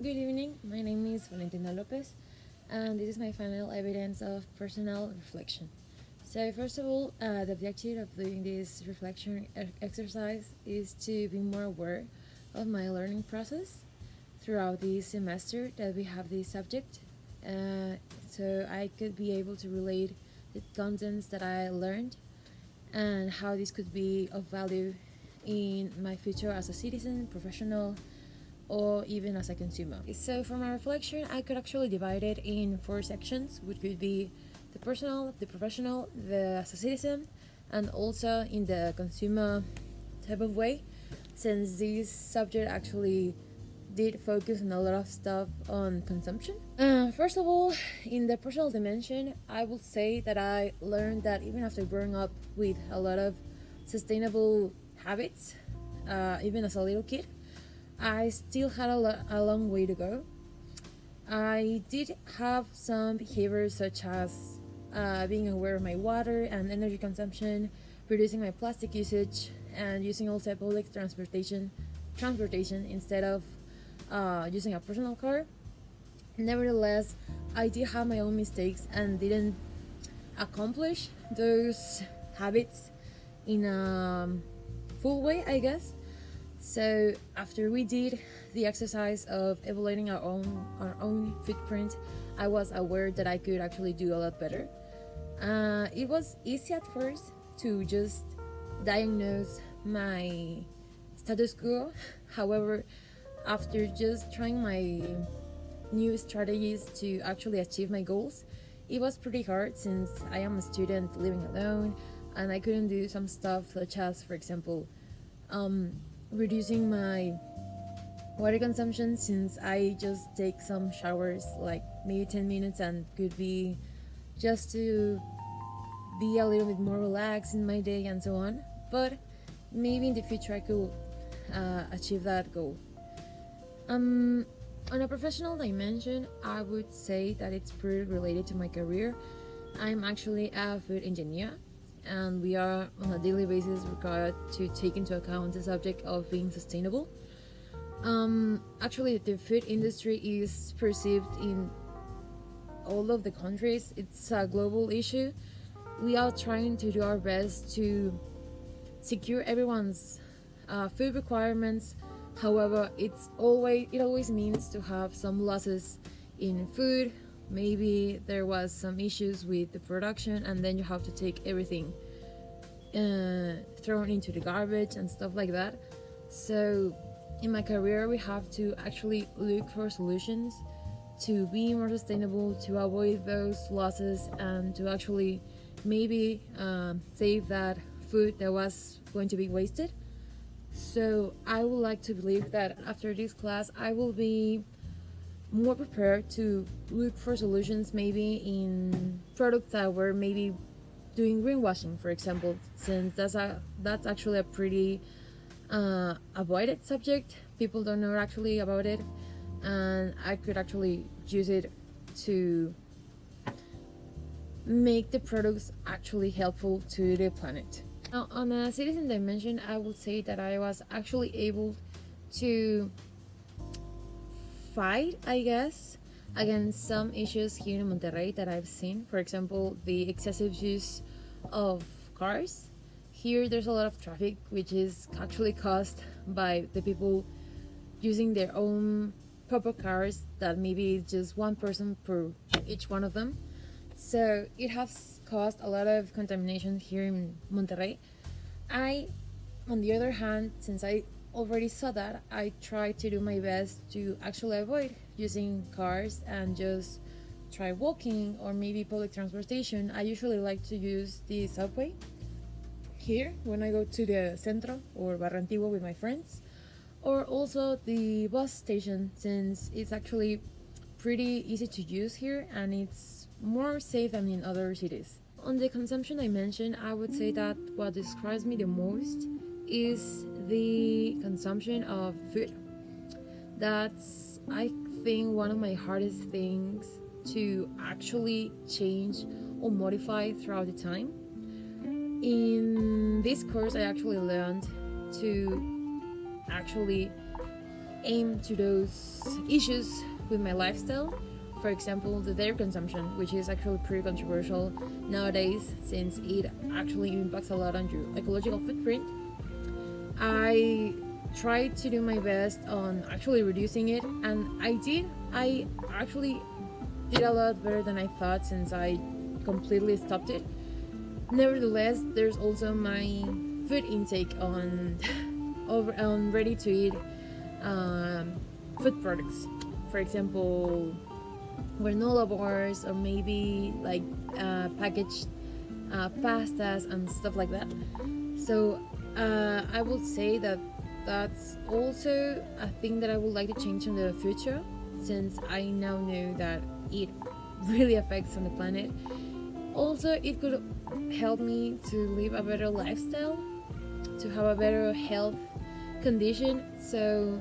Good evening, my name is Valentina Lopez, and this is my final evidence of personal reflection. So, first of all, the objective of doing this reflection exercise is to be more aware of my learning process throughout this semester that we have this subject, so I could be able to relate the contents that I learned and how this could be of value in my future as a citizen, professional, or even as a consumer. So for my reflection, I could actually divide it in four sections, which could be the personal, the professional, the as a citizen, and also in the consumer type of way, since this subject actually did focus on a lot of stuff on consumption. First of all, in the personal dimension, I would say that I learned that even after growing up with a lot of sustainable habits, even as a little kid, I still had a long way to go. I did have some behaviors such as being aware of my water and energy consumption, reducing my plastic usage, and using also public transportation instead of using a personal car. Nevertheless, I did have my own mistakes and didn't accomplish those habits in a full way, I guess. So after we did the exercise of evaluating our own footprint, I was aware that I could actually do a lot better. It was easy at first to just diagnose my status quo. However, after just trying my new strategies to actually achieve my goals, it was pretty hard since I am a student living alone and I couldn't do some stuff such as, for example, reducing my water consumption, since I just take some showers like maybe 10 minutes and could be just to be a little bit more relaxed in my day and so on. But maybe in the future I could achieve that goal. On a professional dimension, I would say that it's pretty related to my career. I'm actually a food engineer, and we are on a daily basis required to take into account the subject of being sustainable. Actually, the food industry is perceived in all of the countries. It's a global issue. We are trying to do our best to secure everyone's food requirements. However, it always means to have some losses in food. Maybe there was some issues with the production, and then you have to take everything thrown into the garbage and stuff like that. So in my career, we have to actually look for solutions to be more sustainable, to avoid those losses, and to actually maybe save that food that was going to be wasted. So I would like to believe that after this class, I will be more prepared to look for solutions maybe in products that were maybe doing greenwashing, for example, since that's actually a pretty avoided subject. People don't know actually about it, and I could actually use it to make the products actually helpful to the planet. Now, on a citizen dimension, I would say that I was actually able to fight, I guess, against some issues here in Monterrey that I've seen. For example, the excessive use of cars. Here there's a lot of traffic, which is actually caused by the people using their own proper cars that maybe it's just one person per each one of them. So it has caused a lot of contamination here in Monterrey. On the other hand, since I already saw that, I try to do my best to actually avoid using cars and just try walking or maybe public transportation. I usually like to use the subway here when I go to the Centro or Barrio Antiguo with my friends, or also the bus station, since it's actually pretty easy to use here and it's more safe than in other cities. On the consumption dimension, I would say that what describes me the most is the consumption of food. That's, I think, one of my hardest things to actually change or modify throughout the time. In this course, I actually learned to actually aim to those issues with my lifestyle. For example, the dairy consumption, which is actually pretty controversial nowadays since it actually impacts a lot on your ecological footprint. I tried to do my best on actually reducing it, and I did. I actually did a lot better than I thought since I completely stopped it. Nevertheless, there's also my food intake on on ready to eat food products. For example, granola bars, or maybe like packaged pastas and stuff like that. So I would say that that's also a thing that I would like to change in the future, since I now know that it really affects on the planet. Also, it could help me to live a better lifestyle, to have a better health condition. So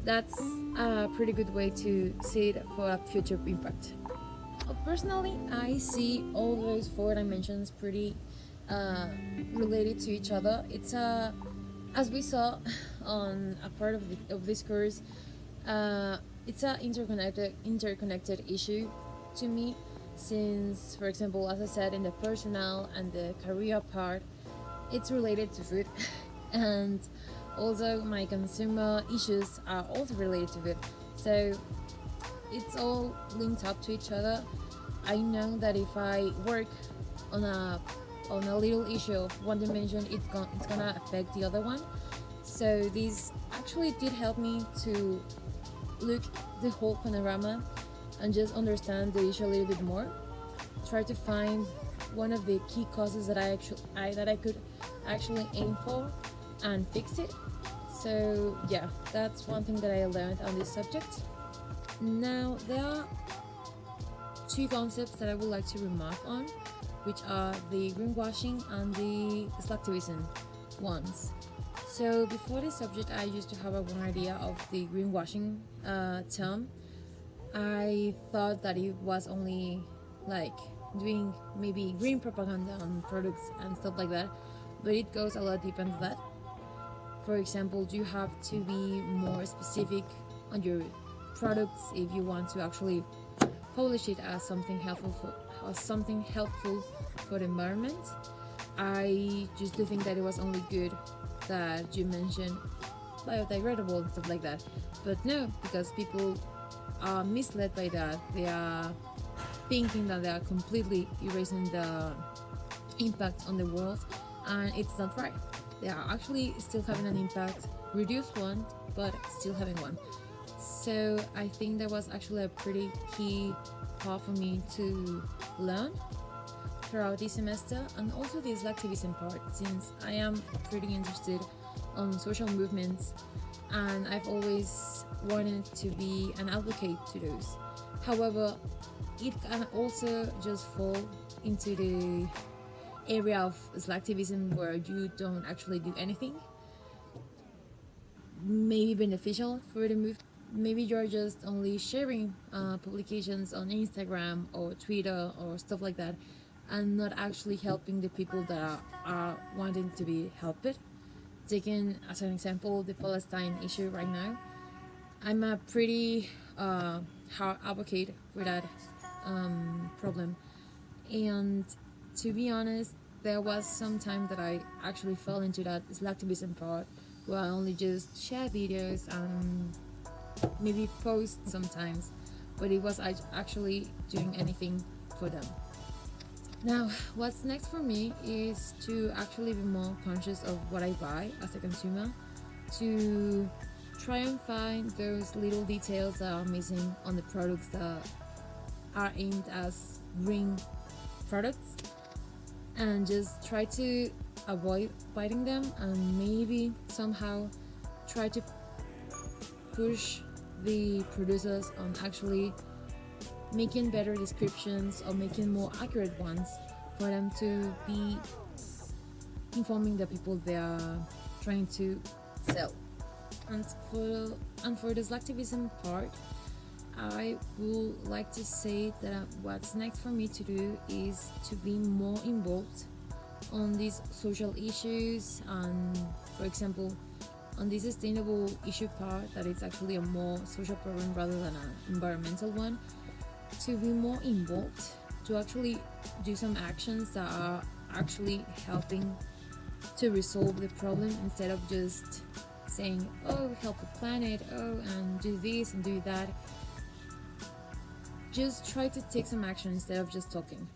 that's a pretty good way to see it for a future impact. Personally, I see all those four dimensions pretty related to each other. It's as we saw on a part of this course, it's a interconnected issue to me, since, for example, as I said, in the personal and the career part, it's related to food, and also my consumer issues are also related to food. So it's all linked up to each other. I know that if I work on a little issue of one dimension, it's gonna affect the other one. So this actually did help me to look the whole panorama and just understand the issue a little bit more. Try to find one of the key causes that I could actually aim for and fix it. So yeah, that's one thing that I learned on this subject. Now there are two concepts that I would like to remark on, which are the greenwashing and the slacktivism ones. So before this subject, I used to have one idea of the greenwashing term. I thought that it was only like doing maybe green propaganda on products and stuff like that, but it goes a lot deeper than that. For example, you have to be more specific on your products if you want to actually publish it as something helpful for the environment. I used to think that it was only good that you mentioned biodegradable and stuff like that, but no, because people are misled by that. They are thinking that they are completely erasing the impact on the world, and it's not right. They are actually still having an impact, reduced one, but still having one. So I think that was actually a pretty key part for me to learn throughout this semester, and also the activism part, since I am pretty interested on social movements and I've always wanted to be an advocate to those. However, it can also just fall into the area of slacktivism where you don't actually do anything maybe beneficial for the movement. Maybe you're just only sharing publications on Instagram or Twitter or stuff like that, and not actually helping the people that are wanting to be helped. Taking as an example the Palestine issue right now, I'm a pretty hard advocate for that problem, and to be honest, there was some time that I actually fell into that slacktivism part, where I only just share videos and maybe post sometimes, but it was actually doing anything for them. Now, what's next for me is to actually be more conscious of what I buy as a consumer, to try and find those little details that are missing on the products that are aimed as green products, and just try to avoid buying them, and maybe somehow try to push the producers on actually making better descriptions or making more accurate ones for them to be informing the people they are trying to sell. And for this activism part, I would like to say that what's next for me to do is to be more involved on these social issues, and for example on this sustainable issue part, that it's actually a more social problem rather than an environmental one, to be more involved, to actually do some actions that are actually helping to resolve the problem, instead of just saying, oh, help the planet, oh, and do this and do that. Just try to take some action instead of just talking.